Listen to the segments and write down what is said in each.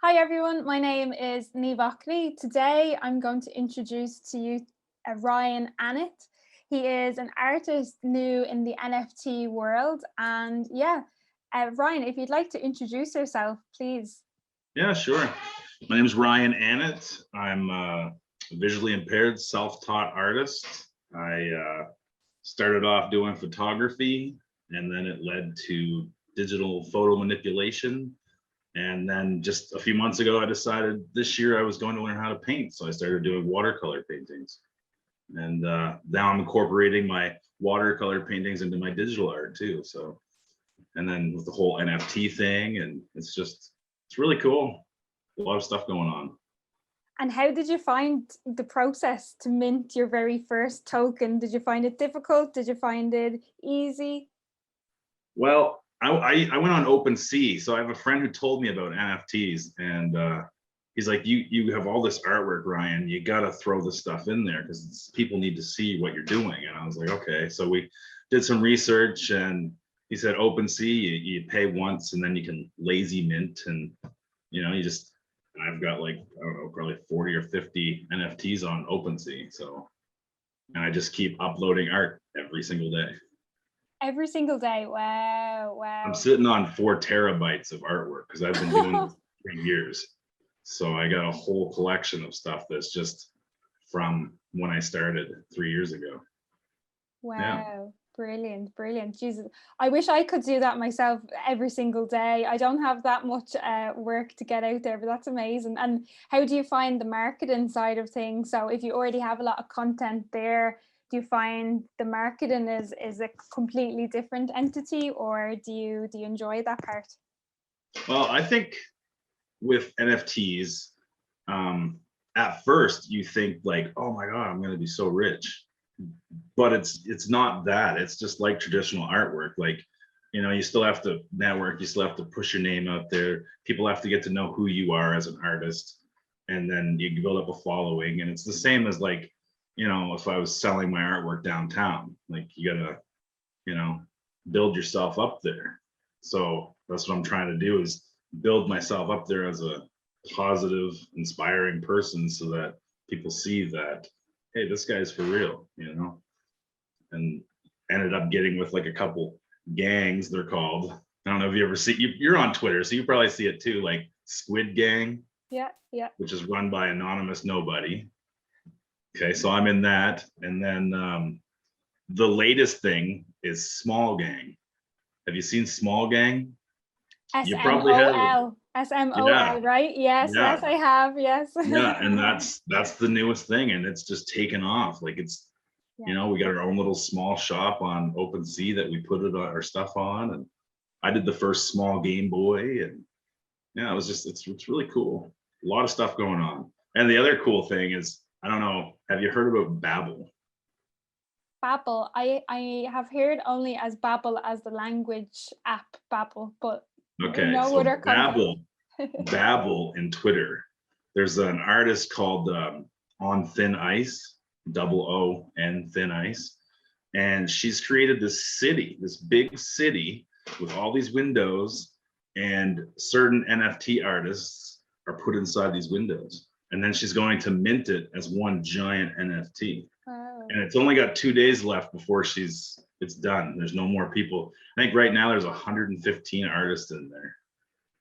Hi everyone, my name is Niamh. Today I'm going to introduce to you Ryan Annett. He is an artist new in the NFT world, and Ryan, if you'd like to introduce yourself, please. Yeah, sure. My name is Ryan Annett. I'm a visually impaired self-taught artist. I started off doing photography, and then it led to digital photo manipulation. And then just a few months ago, I decided this year I was going to learn how to paint. So I started doing watercolor paintings. And now I'm incorporating my watercolor paintings into my digital art too. So, and then with the whole NFT thing, and it's really cool. A lot of stuff going on. And how did you find the process to mint your very first token? Did you find it difficult? Did you find it easy? Well, I went on Opensea, so I have a friend who told me about NFTs, and he's like, "You have all this artwork, Ryan. You got to throw this stuff in there because people need to see what you're doing." And I was like, "Okay." So we did some research, and he said Opensea, you pay once, and then you can lazy mint, and you just. I've got like I don't know, probably 40 or 50 NFTs on Opensea, so and I just keep uploading art every single day. Every single day. Wow, I'm wow. sitting on 4 terabytes of artwork because I've been doing this for 3 years. So I got a whole collection of stuff that's just from when I started 3 years ago. Yeah. Wow, brilliant, brilliant. Jesus, I wish I could do that myself every single day. I don't have that much work to get out there, but that's amazing. And how do you find the marketing side of things? So if you already have a lot of content there, do you find the marketing is a completely different entity, or do you enjoy that part? Well, I think with NFTs, at first you think like, oh my God, I'm gonna be so rich. But it's not that. It's just like traditional artwork. Like, you still have to network, you still have to push your name out there. People have to get to know who you are as an artist. And then you build up a following. And it's the same as like, if I was selling my artwork downtown, like you gotta, build yourself up there. So that's what I'm trying to do is build myself up there as a positive, inspiring person so that people see that, hey, this guy's for real, and ended up getting with like a couple gangs, they're called. I don't know if you ever see, you're on Twitter, so you probably see it too, like Squid Gang, Yeah, yeah. which is run by anonymous nobody. Okay, so I'm in that. And then the latest thing is Small Gang. Have you seen Small Gang? You probably have. SMOL. Yeah, SMOL, right? Yes, yeah, yes, I have. Yes. yeah. And that's the newest thing, and it's just taken off. Like Yeah. we got our own little small shop on OpenSea that we put our stuff on, and I did the first small Game Boy, and yeah, it's really cool. A lot of stuff going on. And the other cool thing is, I don't know, have you heard about Babbel? Babbel. I have heard only as Babbel as the language app Babbel, but Okay, no so other context. Babbel in Twitter. There's an artist called On Thin Ice, OON Thin Ice, and she's created this city, this big city with all these windows, and certain NFT artists are put inside these windows. And then she's going to mint it as one giant NFT. Wow. And it's only got 2 days left before it's done. There's no more people. I think right now there's 115 artists in there.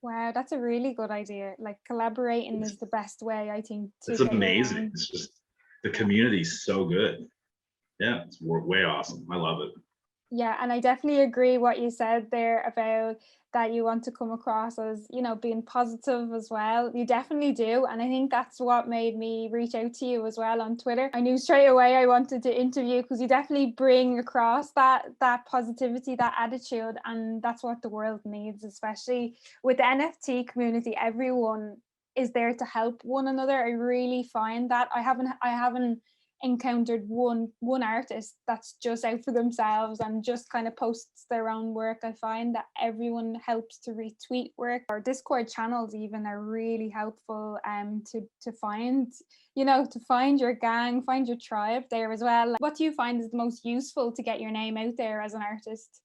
Wow, that's a really good idea. Like collaborating is the best way, I think, to It's get amazing. around. It's just the community's so good. Yeah, it's way awesome. I love it. Yeah, and I definitely agree what you said there about that you want to come across as, being positive as well. You definitely do. And I think that's what made me reach out to you as well on Twitter. I knew straight away I wanted to interview because you definitely bring across that positivity, that attitude, and that's what the world needs, especially with the NFT community. Everyone is there to help one another. I really find that I haven't encountered one artist that's just out for themselves and just kind of posts their own work. I find that everyone helps to retweet work. Our Discord channels even are really helpful to find to find your gang, find your tribe there as well. What do you find is the most useful to get your name out there as an artist?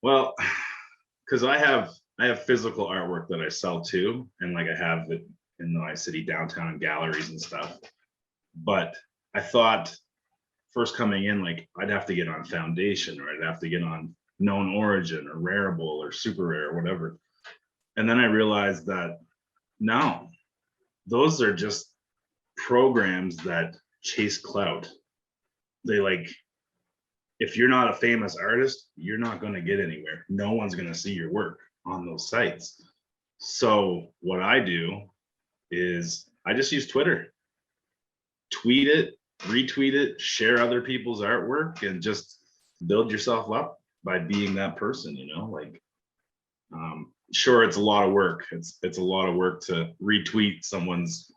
Well, because I have I have physical artwork that I sell too, and like I have it in my city downtown galleries and stuff. But I thought first coming in, like I'd have to get on Foundation, or I'd have to get on Known Origin or Rareable or SuperRare or whatever. And then I realized that no, those are just programs that chase clout. They like, if you're not a famous artist, you're not going to get anywhere. No one's going to see your work on those sites. So what I do is I just use Twitter. Tweet it, retweet it, share other people's artwork, and just build yourself up by being that person, you know, like sure, it's a lot of work. It's a lot of work to retweet someone's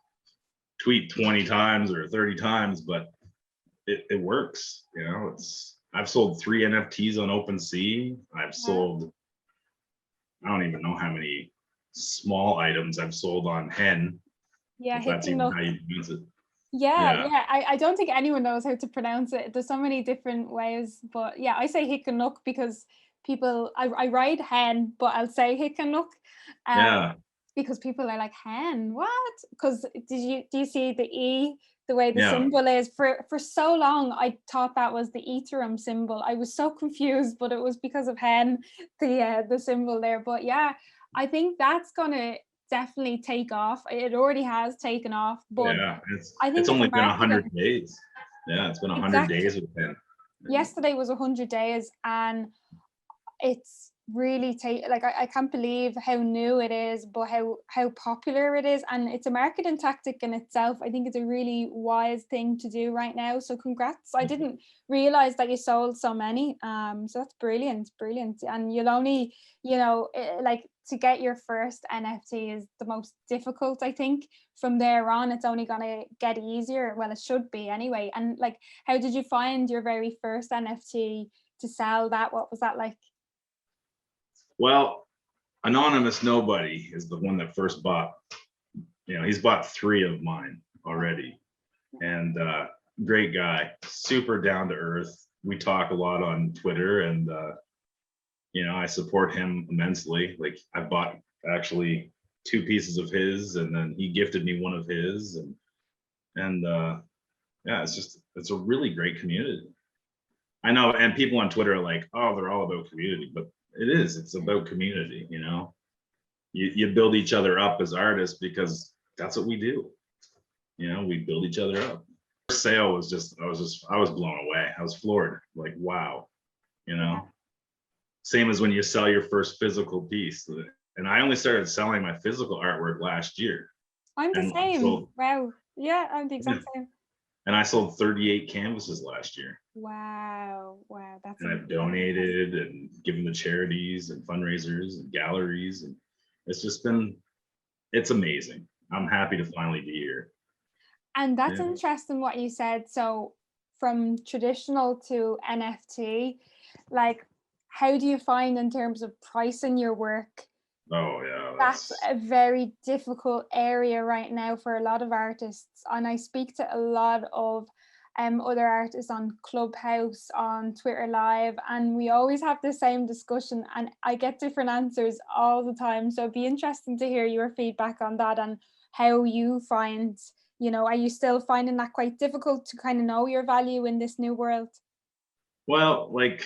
tweet 20 times or 30 times, but it works, you know. I've sold 3 NFTs on Opensea. I've sold, I don't even know how many small items I've sold on Hen. Yeah, if that's even how you use it. Yeah. I don't think anyone knows how to pronounce it. There's so many different ways, but yeah, I say Hickanook because people, I write hen, but I'll say Hickanook. Yeah. Because people are like, hen, what? Because do you see the E, the way the Yeah. symbol is? For so long, I thought that was the Ethereum symbol. I was so confused, but it was because of hen, the symbol there. But yeah, I think that's gonna definitely take off. It already has taken off, but Yeah, I think it's as a only been marketer, 100 days. Yeah, it's been 100 exactly. days with Hen. Yesterday was 100 days, and it's really like I can't believe how new it is, but how popular it is, and it's a marketing tactic in itself. I think it's a really wise thing to do right now, so congrats. I didn't realize that you sold so many, so that's brilliant. And you'll only, like, to get your first NFT is the most difficult. I think from there on it's only gonna get easier. Well, it should be anyway. And like, how did you find your very first NFT to sell that? What was that like? Well, Anonymous Nobody is the one that first bought, he's bought 3 of mine already. And great guy, super down to earth. We talk a lot on Twitter, and I support him immensely. Like, I bought actually 2 pieces of his, and then he gifted me one of his, and yeah, it's a really great community. I know, and people on Twitter are like, oh, they're all about community, but it's about community. You build each other up as artists, because that's what we do. We build each other up. First sale was I was blown away. I was floored, like, wow. Same as when you sell your first physical piece. And I only started selling my physical artwork last year. I'm the same. Wow. Yeah, I'm the exact same. And I sold 38 canvases last year. Wow. That's and I've donated and given to charities and fundraisers and galleries, and it's amazing. I'm happy to finally be here. And that's interesting what you said. So from traditional to NFT, like, how do you find in terms of pricing your work? Oh yeah, that's a very difficult area right now for a lot of artists. And I speak to a lot of other artists on Clubhouse, on Twitter Live, and we always have the same discussion, and I get different answers all the time. So it'd be interesting to hear your feedback on that, and how you find, are you still finding that quite difficult to kind of know your value in this new world? Well, like,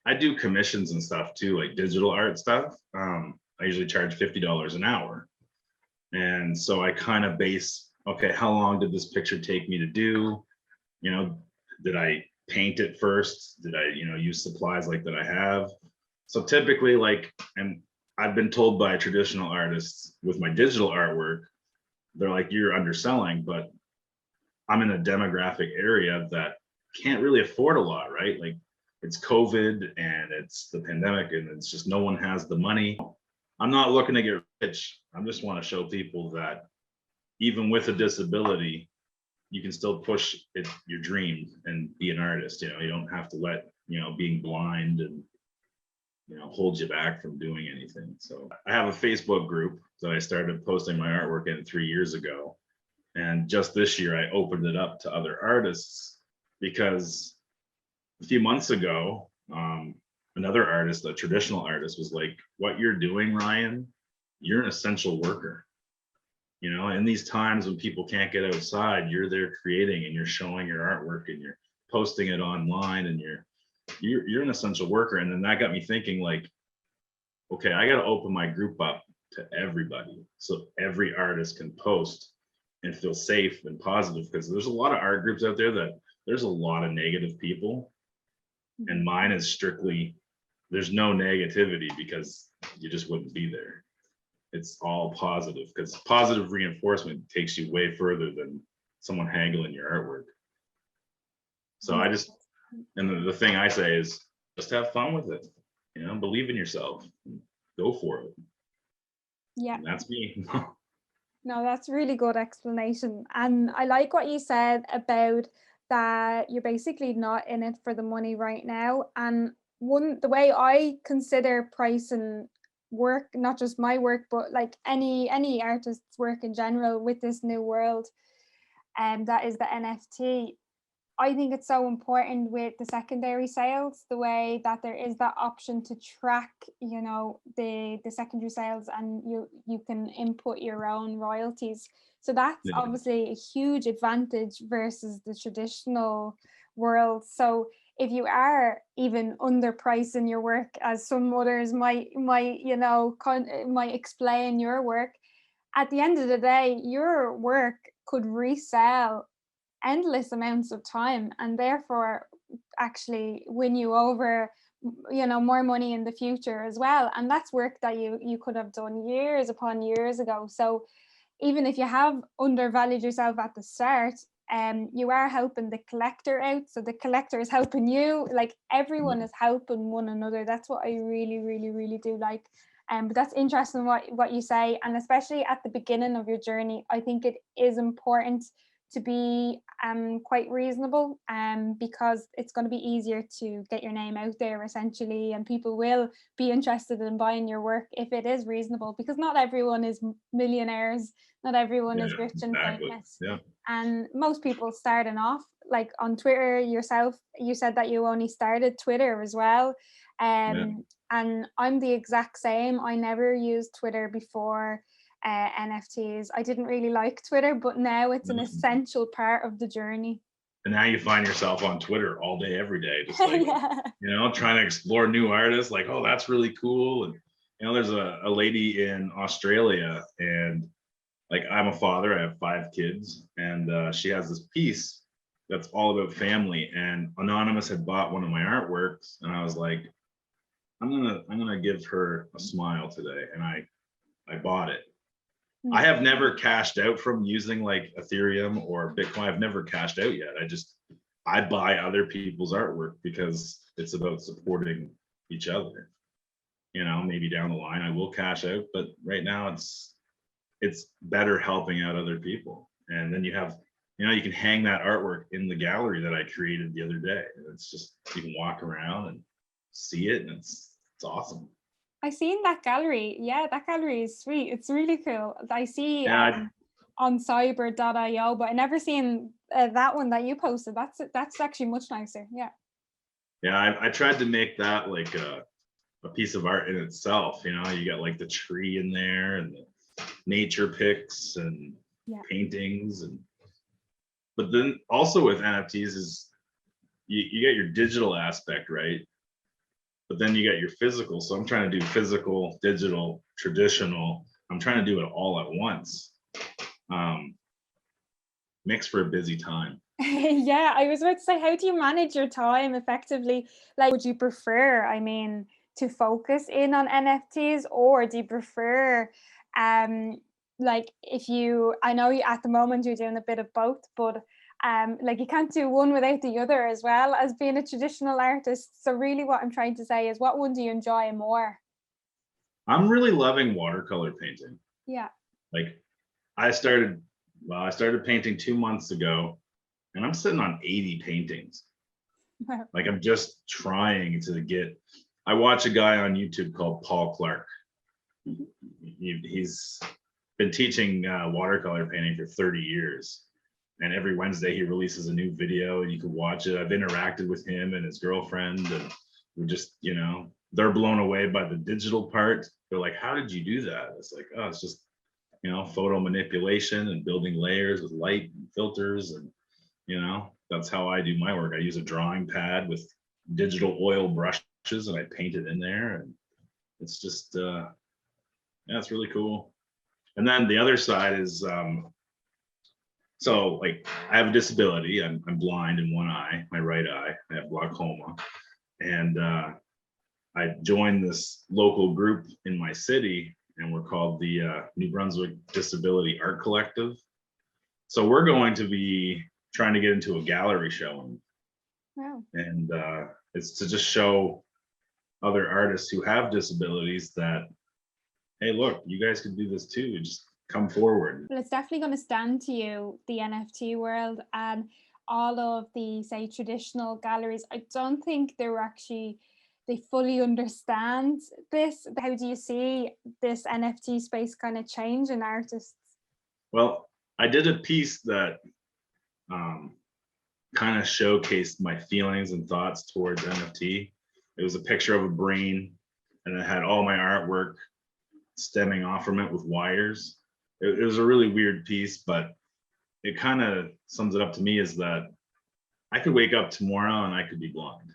I do commissions and stuff too, like digital art stuff. I usually charge $50 an hour. And so I kind of base, okay, how long did this picture take me to do? Did I paint it first? Did I, use supplies like that I have? So typically, like, and I've been told by traditional artists with my digital artwork, they're like, you're underselling, but I'm in a demographic area that can't really afford a lot, right? Like, it's COVID and it's the pandemic, and it's just no one has the money. I'm not looking to get rich. I just want to show people that even with a disability, you can still push your dream and be an artist. You don't have to let, being blind and, hold you back from doing anything. So I have a Facebook group that I started posting my artwork in 3 years ago. And just this year, I opened it up to other artists, because a few months ago, another artist, a traditional artist, was like, what you're doing, Ryan, you're an essential worker. You know, in these times when people can't get outside, you're there creating and you're showing your artwork and you're posting it online and you're an essential worker. And then that got me thinking, like, okay, I got to open my group up to everybody so every artist can post and feel safe and positive, because there's a lot of art groups out there that there's a lot of negative people, and mine is strictly, there's no negativity because you just wouldn't be there. It's all positive, because positive reinforcement takes you way further than someone haggling your artwork. So I just, and the thing I say is just have fun with it, you know, believe in yourself, go for it. Yeah. And that's me. No, that's a really good explanation. And I like what you said about that you're basically not in it for the money right now. And the way I consider pricing work, not just my work, but like any artist's work in general with this new world, and that is the NFT. I think it's so important with the secondary sales, the way that there is that option to track, you know, the secondary sales, and you can input your own royalties. So that's obviously a huge advantage versus the traditional world. So if you are even underpricing your work, as some others might you know might explain your work, at the end of the day, your work could resell endless amounts of time and therefore actually win you over, you know, more money in the future as well. And that's work that you could have done years upon years ago. So even if you have undervalued yourself at the start, you are helping the collector out, so the collector is helping you. Like, everyone is helping one another. That's what I really do like. But that's interesting what you say, and especially at the beginning of your journey, I think it is important to be quite reasonable, because it's going to be easier to get your name out there essentially, and people will be interested in buying your work if it is reasonable, because not everyone is millionaires, not everyone is rich and famous. And most people starting off, like on Twitter yourself, you said that you only started Twitter as well. And I'm the exact same. I never used Twitter before NFTs. I didn't really like Twitter, but now it's an essential part of the journey. And now you find yourself on Twitter all day, every day, just like, you know, trying to explore new artists, like, oh, that's really cool. And, you know, there's a lady in Australia, and like, I'm a father, I have 5 kids, and she has this piece that's all about family, and Anonymous had bought one of my artworks, and I was like, I'm gonna give her a smile today, and I bought it. I have never cashed out from using like Ethereum or Bitcoin. I've never cashed out yet. I buy other people's artwork because it's about supporting each other. You know, maybe down the line I will cash out, but right now it's better helping out other people. And then you have, you know, you can hang that artwork in the gallery that I created the other day. It's just, you can walk around and see it, and it's awesome. I seen that gallery. Yeah, that gallery is sweet. It's really cool. I see on cyber.io, but I never seen that one that you posted. That's actually much nicer. Yeah. Yeah, I tried to make that like a piece of art in itself. You know, you got like the tree in there and the nature pics and paintings, and but then also with NFTs is you get your digital aspect, right? But then you got your physical. So I'm trying to do physical, digital, traditional. I'm trying to do it all at once. Makes for a busy time. Yeah, I was about to say, how do you manage your time effectively? Like, would you prefer, I mean, to focus in on NFTs, or do you prefer, like, I know you at the moment you're doing a bit of both, but like, you can't do one without the other as well as being a traditional artist. So really what I'm trying to say is, what one do you enjoy more? I'm really loving watercolor painting. Yeah. Like, I started painting 2 months ago, and I'm sitting on 80 paintings. Like, I'm just trying to get, I watch a guy on YouTube called Paul Clark. He's been teaching watercolor painting for 30 years. And every Wednesday he releases a new video, and you can watch it. I've interacted with him and his girlfriend, and who just, they're blown away by the digital part. They're like, how did you do that? It's like, oh, it's just, photo manipulation and building layers with light and filters. And, that's how I do my work. I use a drawing pad with digital oil brushes and I paint it in there. And it's just, yeah, it's really cool. And then the other side is, so like I have a disability. I'm blind in one eye, my right eye. I have glaucoma. And I joined this local group in my city, and we're called the New Brunswick Disability Art Collective. So we're going to be trying to get into a gallery showing. Wow. And it's to just show other artists who have disabilities that, hey, look, you guys can do this too. Just come forward. Well, it's definitely going to stand to you, the NFT world, and all of the, say, traditional galleries. I don't think they fully understand this. How do you see this NFT space kind of change in artists? Well, I did a piece that kind of showcased my feelings and thoughts towards NFT. It was a picture of a brain, and it had all my artwork stemming off from it with wires. It was a really weird piece, but it kind of sums it up to me, is that I could wake up tomorrow and I could be blind.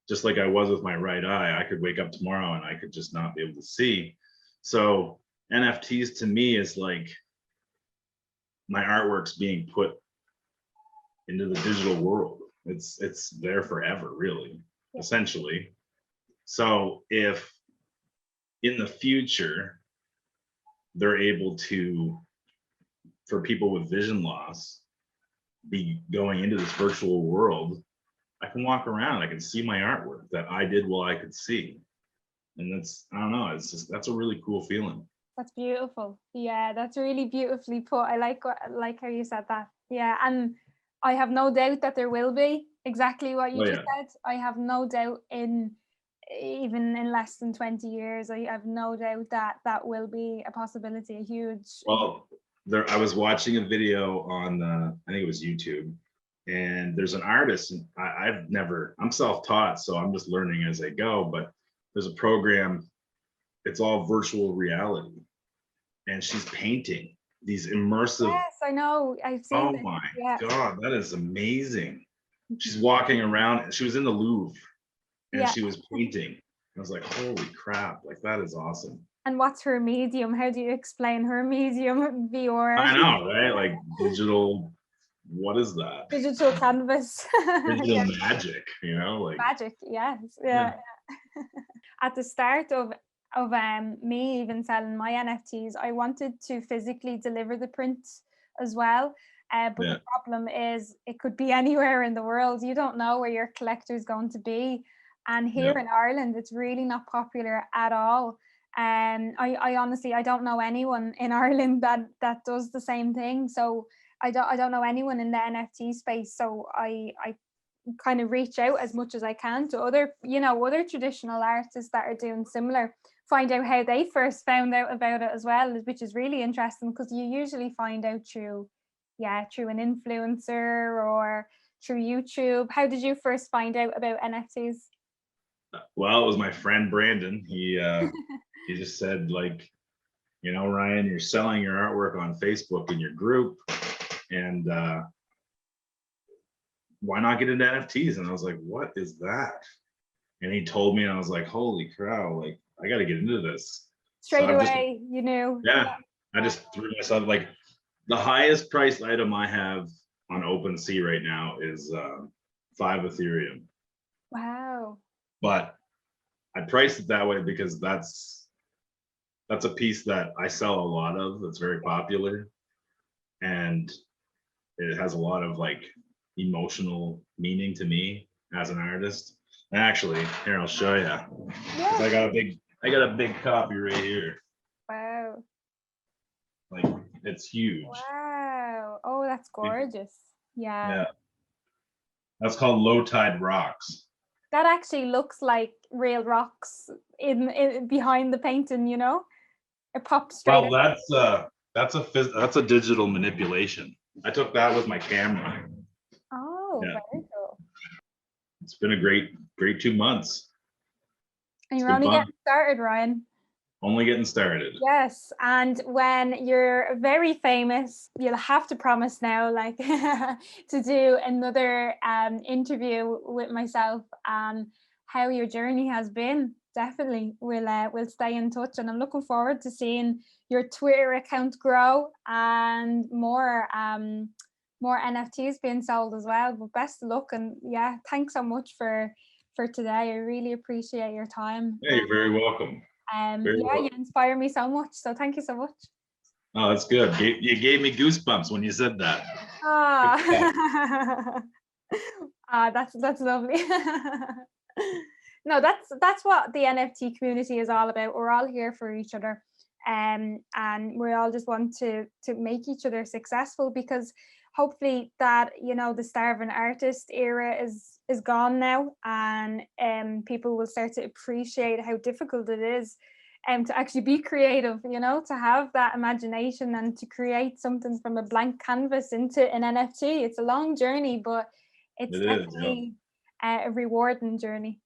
Just like I was with my right eye, I could wake up tomorrow and I could just not be able to see. So NFTs to me is like my artwork's being put into the digital world. It's there forever, really, essentially. So if in the future they're able to, for people with vision loss, be going into this virtual world, I can walk around, I can see my artwork that I did while I could see. And that's, I don't know, it's just, that's a really cool feeling. That's beautiful. Yeah, that's really beautifully put. I like how you said that. Yeah, and I have no doubt that there will be exactly what you just said. I have no doubt even in less than 20 years, I have no doubt that that will be a possibility, a huge. Well, I was watching a video on, I think it was YouTube, and there's an artist, and I'm self-taught, so I'm just learning as I go, but there's a program, it's all virtual reality, and she's painting these immersive. Yes, I know, I've seen. Oh my God, that is amazing. She's walking around, she was in the Louvre, and she was painting. I was like, holy crap, like that is awesome. And what's her medium? How do you explain her medium, VR? I know, right? Like digital, what is that? Digital canvas. Digital magic, like magic, yes. Yeah. At the start of me even selling my NFTs, I wanted to physically deliver the print as well. But the problem is it could be anywhere in the world. You don't know where your collector is going to be. And here in Ireland, it's really not popular at all. I honestly, I don't know anyone in Ireland that does the same thing. So I don't know anyone in the NFT space. So I kind of reach out as much as I can to other traditional artists that are doing similar, find out how they first found out about it as well, which is really interesting, because you usually find out through an influencer or through YouTube. How did you first find out about NFTs? Well, it was my friend Brandon. He he just said, like, Ryan, you're selling your artwork on Facebook in your group, and why not get into NFTs? And I was like, what is that? And he told me, and I was like, holy cow, like I got to get into this. Straight away, you knew. Yeah, I just threw myself, like, the highest priced item I have on Opensea right now is 5 Ethereum. Wow. But I priced it that way because that's a piece that I sell a lot of. That's very popular, and it has a lot of like emotional meaning to me as an artist. And actually, here, I'll show you. Yeah. I got a big copy right here. Wow. Like, it's huge. Wow. Oh, that's gorgeous. Yeah. That's called Low Tide Rocks. That actually looks like real rocks in behind the painting, It pops straight. Well, that's a digital manipulation. I took that with my camera. Oh, very cool. It's been a great 2 months. And you're only getting started, Ryan. Only getting started. Yes, and when you're very famous, you'll have to promise now, like, to do another interview with myself and how your journey has been. Definitely, we'll stay in touch, and I'm looking forward to seeing your Twitter account grow and more NFTs being sold as well. But best of luck, and yeah, thanks so much for today. I really appreciate your time. Hey, you're very welcome. You inspire me so much, so thank you so much. Oh, that's good. You gave me goosebumps when you said that. That's lovely. No, that's what the NFT community is all about. We're all here for each other, and we all just want to make each other successful, because hopefully that, you know, the starving artist era is gone now, and people will start to appreciate how difficult it is to actually be creative, you know, to have that imagination and to create something from a blank canvas into an NFT. It's a long journey, but it's definitely a rewarding journey.